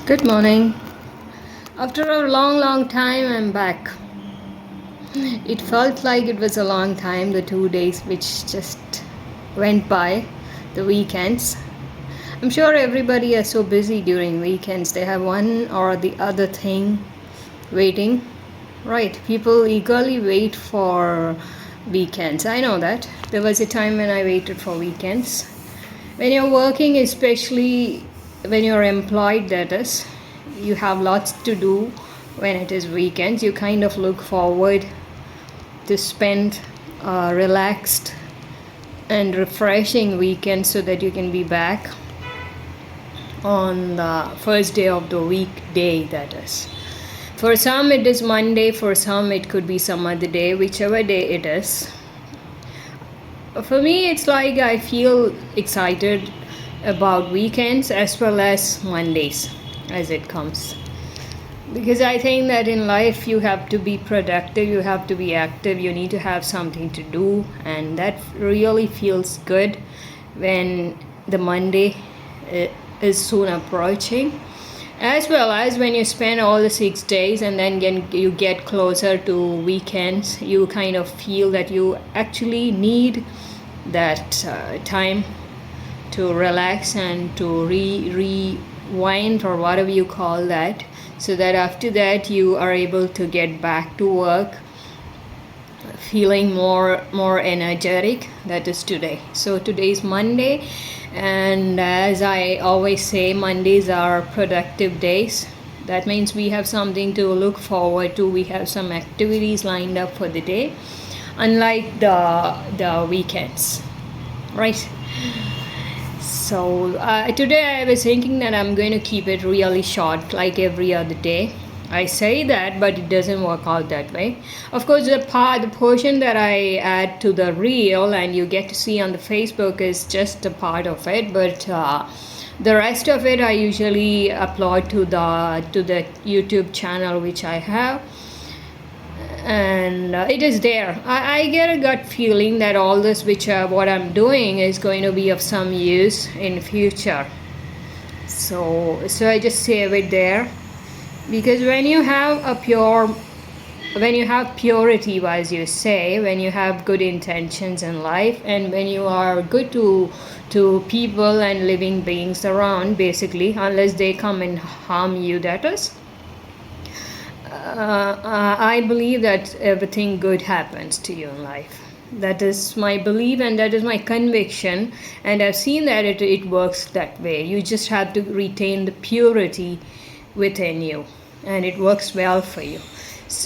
Good morning. After a long time, I'm back. It felt like it was a long time, the 2 days which just went by, the weekends. I'm sure everybody is so busy during weekends. They have one or the other thing waiting. Right, people eagerly wait for weekends. I know that. There was a time when I waited for weekends. When you're working, especially when you're employed, that is, you have lots to do when it is weekends. You kind of look forward to spend relaxed and refreshing weekend so that you can be back on the first day of the weekday, that is. For some it is Monday, for some it could be some other day, whichever day it is. For me, it's like I feel excited about weekends as well as Mondays as it comes. Because I think that in life you have to be productive, you have to be active, you need to have something to do, and that really feels good when the Monday is soon approaching. As well as when you spend all the 6 days and then you get closer to weekends, you kind of feel that you actually need that time to relax and to rewind or whatever you call that, so that after that you are able to get back to work feeling more energetic. That is today. So today is Monday, and as I always say, Mondays are productive days. That means we have something to look forward to, we have some activities lined up for the day, unlike the weekends, right? So today I was thinking that I'm going to keep it really short, like every other day. I say that, but it doesn't work out that way. Of course, the portion that I add to the reel and you get to see on the Facebook is just a part of it, but the rest of it I usually upload to the YouTube channel which I have, and it is there. I get a gut feeling that all this which what I'm doing is going to be of some use in future. So I just save it there, because when you have purity, as you say, when you have good intentions in life, and when you are good to people and living beings around, basically, unless they come and harm you, that is, I believe that everything good happens to you in life. That is my belief and that is my conviction, and I've seen that it works that way. You just have to retain the purity within you, and it works well for you.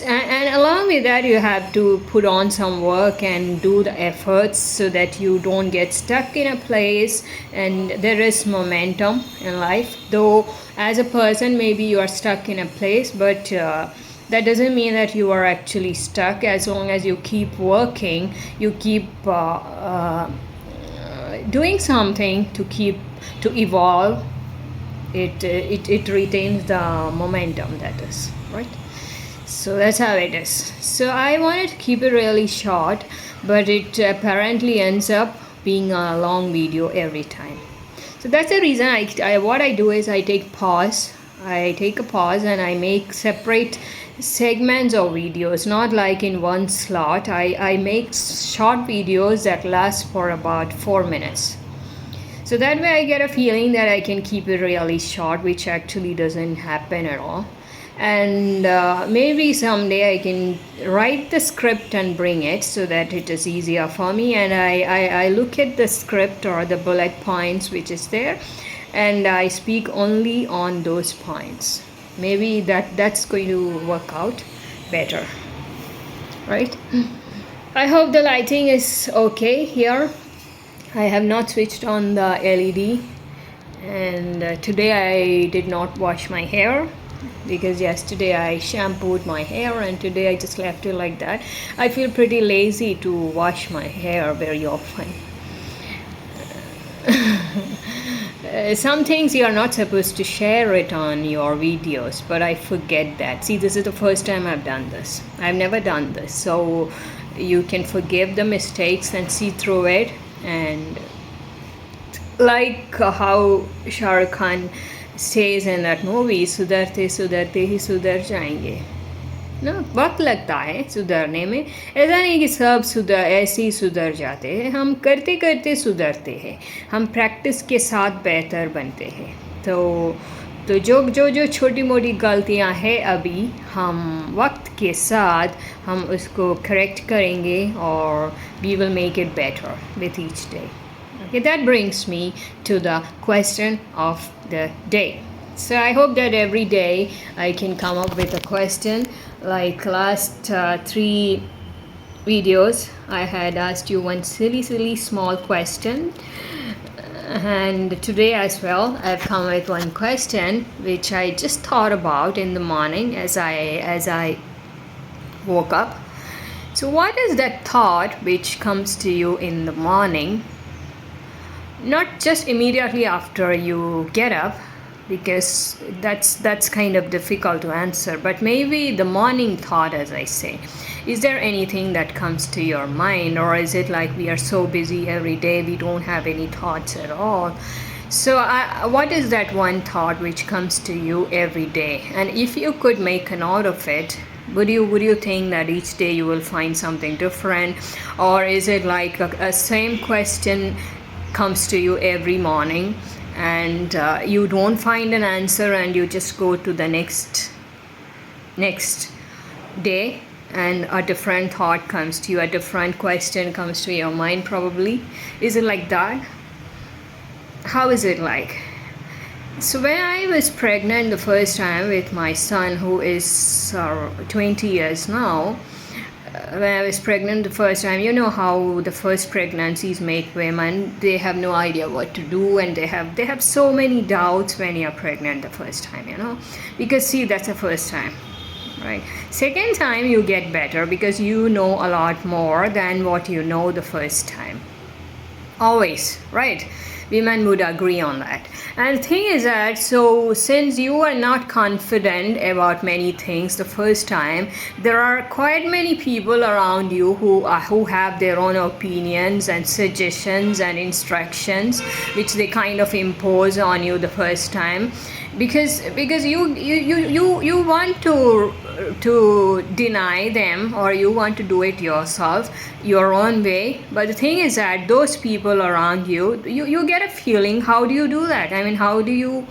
And along with that, you have to put on some work and do the efforts so that you don't get stuck in a place, and there is momentum in life. Though as a person maybe you are stuck in a place, but that doesn't mean that you are actually stuck. As long as you keep working, you keep doing something to evolve, it retains the momentum, that is, right? So that's how it is. So I wanted to keep it really short, but it apparently ends up being a long video every time. So that's the reason what I do is I take a pause and I make separate segments of videos, not like in one slot. I make short videos that last for about 4 minutes. So that way I get a feeling that I can keep it really short, which actually doesn't happen at all. And maybe someday I can write the script and bring it so that it is easier for me, and I look at the script or the bullet points which is there, and I speak only on those points. Maybe that's going to work out better, right? I hope the lighting is okay here. I have not switched on the LED, and today I did not wash my hair, because yesterday I shampooed my hair and today I just left it like that. I feel pretty lazy to wash my hair very often. Some things you are not supposed to share it on your videos, but I forget that. See, this is the first time I've done this. I've never done this, so you can forgive the mistakes and see through it. And like how Shah Rukh Khan says in that movie, सुधरते सुधरते ही सुधर जाएंगे ना, वक्त लगता है सुधरने में. ऐसा नहीं कि सब सुधर ऐसे ही सुधर जाते हैं, हम करते करते सुधरते हैं, हम प्रैक्टिस के साथ बेहतर बनते हैं. तो जो छोटी मोटी गलतियां हैं अभी, हम वक्त के साथ हम उसको करेक्ट करेंगे और we will make it better with each day. Okay, that brings me to the question of the day. So I hope that every day I can come up with a question. Like last 3 videos, I had asked you one silly small question. And today as well, I've come with one question which I just thought about in the morning as I woke up. So what is that thought which comes to you in the morning? Not just immediately after you get up, because that's kind of difficult to answer, but maybe the morning thought, as I say. Is there anything that comes to your mind, or is it like we are so busy every day we don't have any thoughts at all? So what is that one thought which comes to you every day? And if you could make a note of it, would you think that each day you will find something different, or is it like a same question comes to you every morning and you don't find an answer and you just go to the next day and a different thought comes to you, a different question comes to your mind probably? Is it like that? How is it like? So when I was pregnant the first time with my son, who is 20 years now, when I was pregnant the first time, you know how the first pregnancies make women, they have no idea what to do, and they have so many doubts when you're pregnant the first time, because see, that's the first time, right? Second time you get better because you know a lot more than what you know the first time. Always, right? Women would agree on that. And the thing is that, so since you are not confident about many things the first time, there are quite many people around you who have their own opinions and suggestions and instructions which they kind of impose on you the first time, because you want to deny them, or you want to do it yourself your own way. But the thing is that those people around you get a feeling, how do you do that? I mean, how do you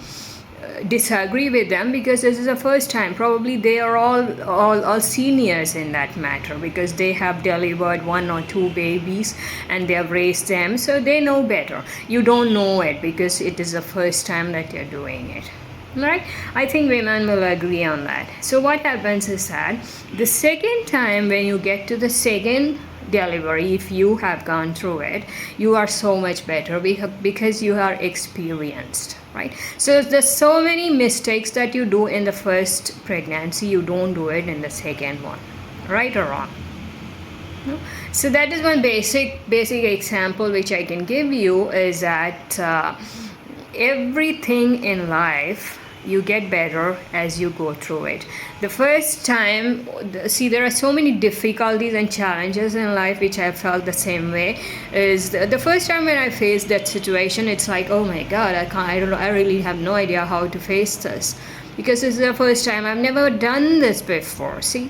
disagree with them? Because this is the first time. Probably they are all seniors in that matter, because they have delivered 1 or 2 babies and they have raised them, so they know better. You don't know it because it is the first time that you're doing it, right? I think women will agree on that. So what happens is that the second time, when you get to the second delivery, if you have gone through it, you are so much better because you are experienced, right? So there's so many mistakes that you do in the first pregnancy, you don't do it in the second one, right or wrong? No? So that is one basic example which I can give you, is that everything in life you get better as you go through it. The first time, see, there are so many difficulties and challenges in life which I felt the same way. Is the first time when I faced that situation, it's like, oh my god, I really have no idea how to face this, because this is the first time, I've never done this before. See,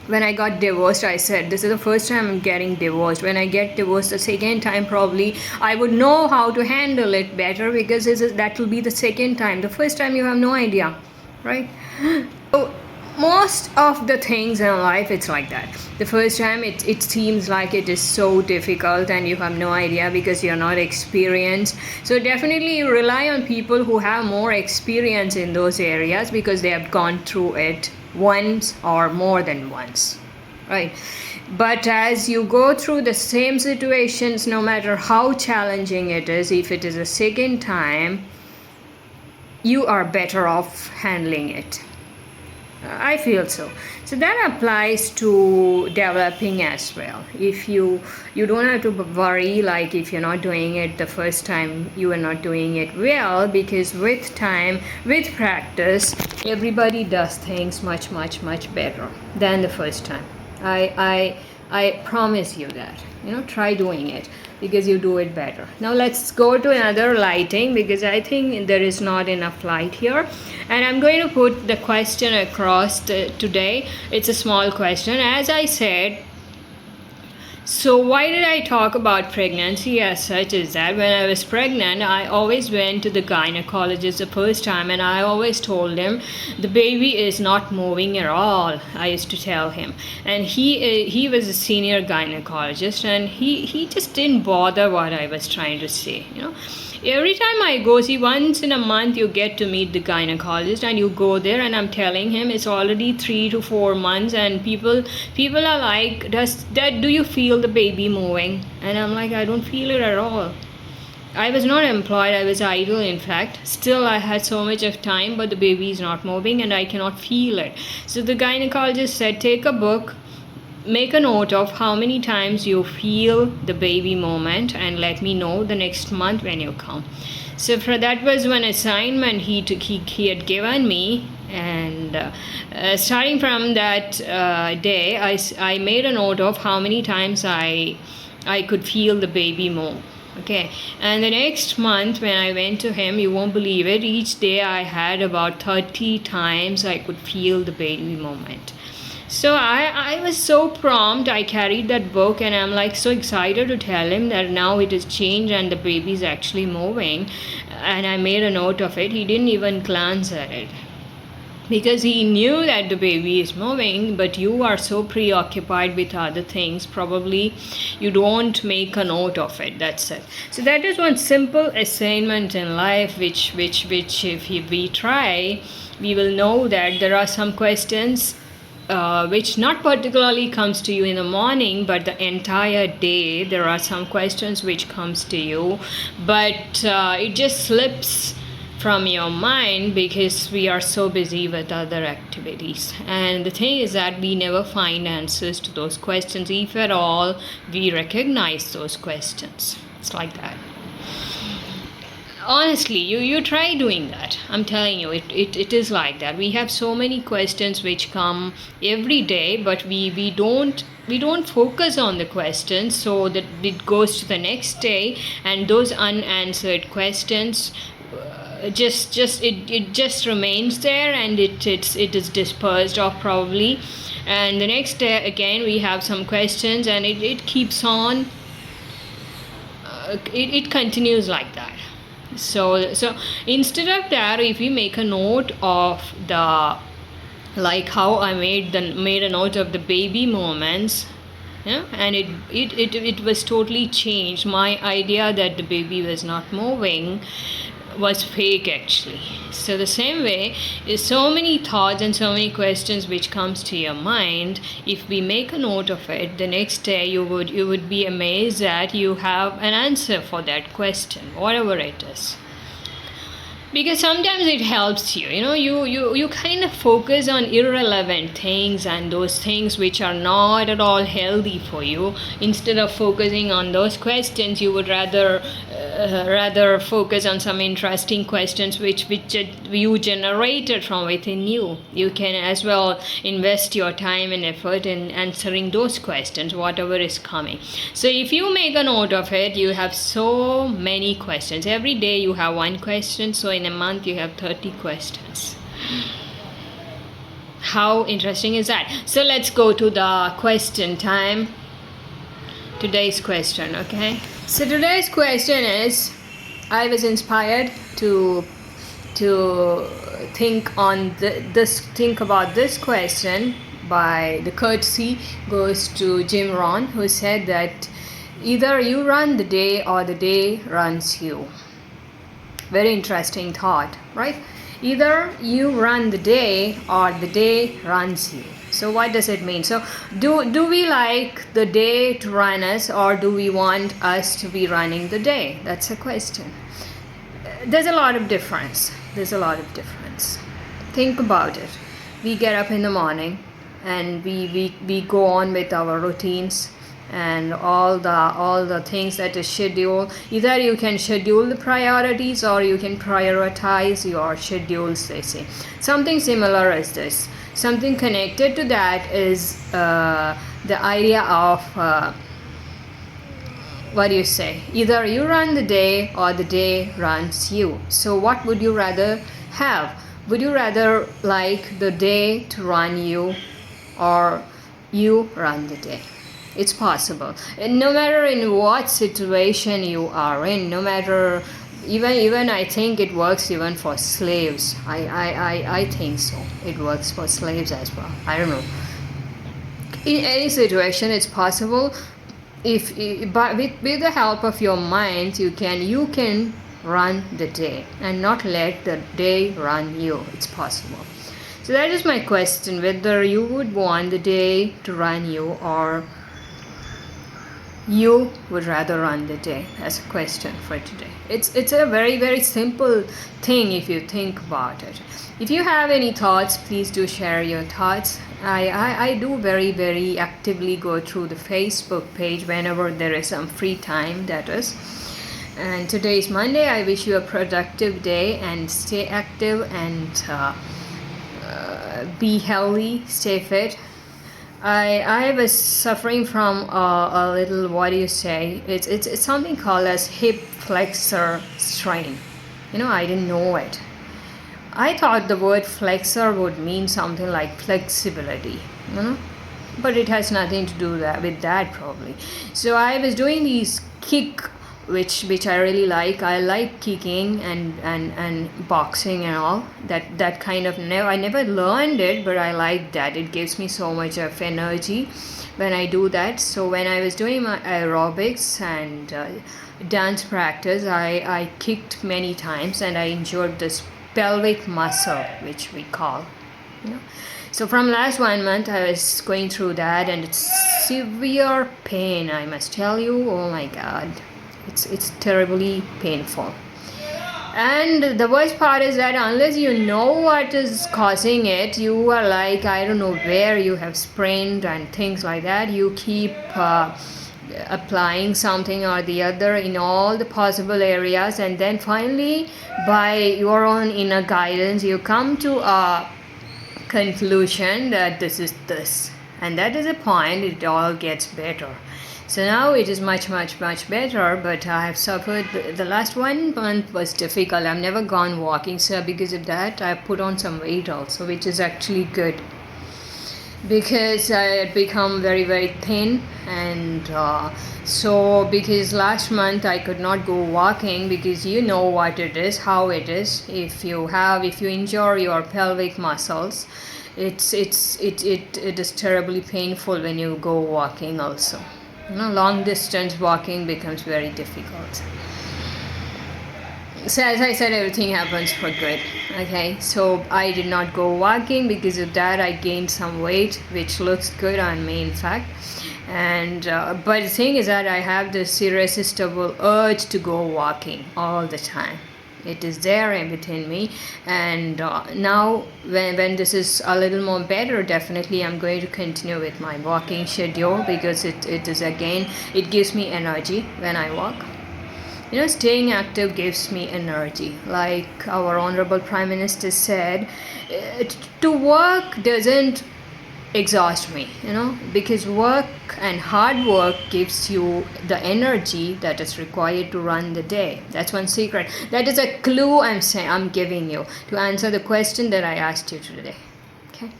when I got divorced, I said, this is the first time I'm getting divorced. When I get divorced the second time, probably I would know how to handle it better, because that will be the second time. The first time you have no idea, right? So most of the things in life, it's like that. The first time it seems like it is so difficult and you have no idea because you're not experienced. So definitely you rely on people who have more experience in those areas, because they have gone through it once or more than once, right? But as you go through the same situations, no matter how challenging it is, if it is a second time, you are better off handling it. I feel so. So that applies to developing as well. If you don't have to worry, like if you're not doing it the first time, you are not doing it well, because with time, with practice, everybody does things much better than the first time. I promise you that. Try doing it because you do it better. Now let's go to another lighting because I think there is not enough light here. And I'm going to put the question across today. It's a small question. As I said, so why did I talk about pregnancy as such is that when I was pregnant, I always went to the gynecologist the first time and I always told him the baby is not moving at all. I used to tell him. And he was a senior gynecologist and he just didn't bother what I was trying to say. Every time I go, see, once in a month you get to meet the gynecologist and you go there and I'm telling him it's already 3 to 4 months and people are like, do you feel the baby moving? And I'm like, I don't feel it at all. I was not employed, I was idle in fact. Still I had so much of time, but the baby is not moving and I cannot feel it. So the gynecologist said, take a book, make a note of how many times you feel the baby moment and let me know the next month when you come. So for that was one assignment he had given me, and starting from that day I made a note of how many times I could feel the baby move. Okay, and the next month when I went to him, you won't believe it, each day I had about 30 times I could feel the baby moment. So I was so prompt. I carried that book and I'm like so excited to tell him that now it has changed and the baby is actually moving. And I made a note of it. He didn't even glance at it because he knew that the baby is moving, but you are so preoccupied with other things, probably you don't make a note of it. That's it. So that is one simple assignment in life which if we try, we will know that there are some questions which not particularly comes to you in the morning, but the entire day there are some questions which comes to you, but it just slips from your mind because we are so busy with other activities. And the thing is that we never find answers to those questions. If at all we recognize those questions, it's like that. Honestly, you try doing that. I'm telling you, it is like that. We have so many questions which come every day, but we don't focus on the questions, so that it goes to the next day and those unanswered questions it just remains there and it is dispersed off probably, and the next day again we have some questions and it keeps on, it continues like that. So instead of that, if we make a note of the, like how I made a note of the baby moments, yeah, and it was totally changed. My idea that the baby was not moving was fake actually. So the same way is so many thoughts and so many questions which comes to your mind. If we make a note of it, the next day you would be amazed that you have an answer for that question, whatever it is. Because sometimes it helps you, you kind of focus on irrelevant things and those things which are not at all healthy for you. Instead of focusing on those questions, you would rather focus on some interesting questions which you generated from within you. You can as well invest your time and effort in answering those questions, whatever is coming. So if you make a note of it, you have so many questions. Every day you have one question, so in a month you have 30 questions. How interesting is that? So let's go to the question time. Today's question, okay? So today's question is, I was inspired to think on think about this question by the courtesy goes to Jim Rohn, who said that either you run the day or the day runs you. Very interesting thought, right? Either you run the day or the day runs you. So what does it mean? So do we like the day to run us, or do we want us to be running the day? That's the question. There's a lot of difference. Think about it. We get up in the morning and we go on with our routines and all the things that is scheduled. Either you can schedule the priorities or you can prioritize your schedules, they say. Something similar is this. Something connected to that is that the idea of what do you say? Either you run the day or the day runs you. So, what would you rather have? Would you rather like the day to run you, or you run the day? It's possible. And no matter in what situation you are in, no matter, even I think it works even for slaves. I think so. It works for slaves as well. I don't know. In any situation, it's possible. If but with the help of your mind, you can run the day and not let the day run you. It's possible. So that is my question: whether you would want the day to run you, or you would rather run the day. That's a question for today. It's a very, very simple thing if you think about it. If you have any thoughts, please do share your thoughts. I do very, very actively go through the Facebook page whenever there is some free time, that is. And today is Monday. I wish you a productive day, and stay active, and be healthy, stay fit. I was suffering from a little, what do you say? It's something called as hip flexor strain. I didn't know it. I thought the word flexor would mean something like flexibility, but it has nothing to do with that probably. So I was doing these kick, which I really like. I like kicking and boxing and all that kind of. I never learned it, but I like that. It gives me so much of energy when I do that. So when I was doing my aerobics and dance practice, I kicked many times, and I injured this pelvic muscle, which we call. So from last 1 month, I was going through that, and it's severe pain, I must tell you. Oh my God. It's terribly painful. And the worst part is that unless you know what is causing it, you are like, I don't know where you have sprained and things like that. You keep applying something or the other in all the possible areas, and then finally, by your own inner guidance, you come to a conclusion that this is this, and that is a point. It all gets better. So now it is much, much, much better, but I have suffered. The last 1 month was difficult. I've never gone walking, so because of that, I put on some weight also, which is actually good, because I had become very, very thin. And so because last month I could not go walking, because you know what it is, how it is. If you injure your pelvic muscles, it is terribly painful when you go walking also. Long distance walking becomes very difficult. So as I said, everything happens for good. Okay, so I did not go walking. Because of that, I gained some weight, which looks good on me, in fact. And but the thing is that I have this irresistible urge to go walking all the time. It is there within me. And now when this is a little more better, definitely I'm going to continue with my walking schedule, because it gives me energy when I walk. Staying active gives me energy. Like our Honorable Prime Minister said, to work doesn't exhaust me, because work and hard work gives you the energy that is required to run the day. That's one secret. That is a clue I'm giving you to answer the question that I asked you today. Okay,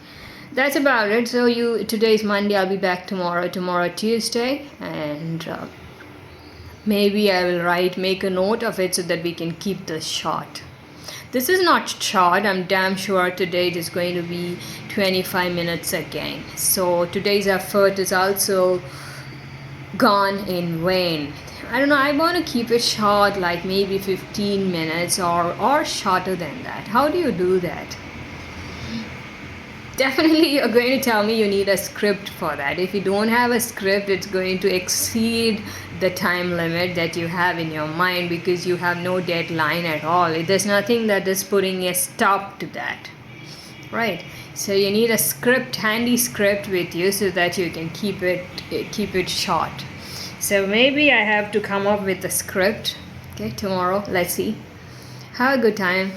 that's about it. So today is Monday. I'll be back tomorrow Tuesday, and maybe I will make a note of it so that we can keep this short. This is not short. I'm damn sure today it is going to be 25 minutes again. So today's effort is also gone in vain. I don't know. I want to keep it short, like maybe 15 minutes or shorter than that. How do you do that? Definitely you're going to tell me you need a script for that. If you don't have a script, it's going to exceed the time limit that you have in your mind, because you have no deadline at all. There's nothing that is putting a stop to that, right? So you need a script, handy script with you, so that you can keep it short. So maybe I have to come up with a script. Okay, tomorrow. Let's see. Have a good time.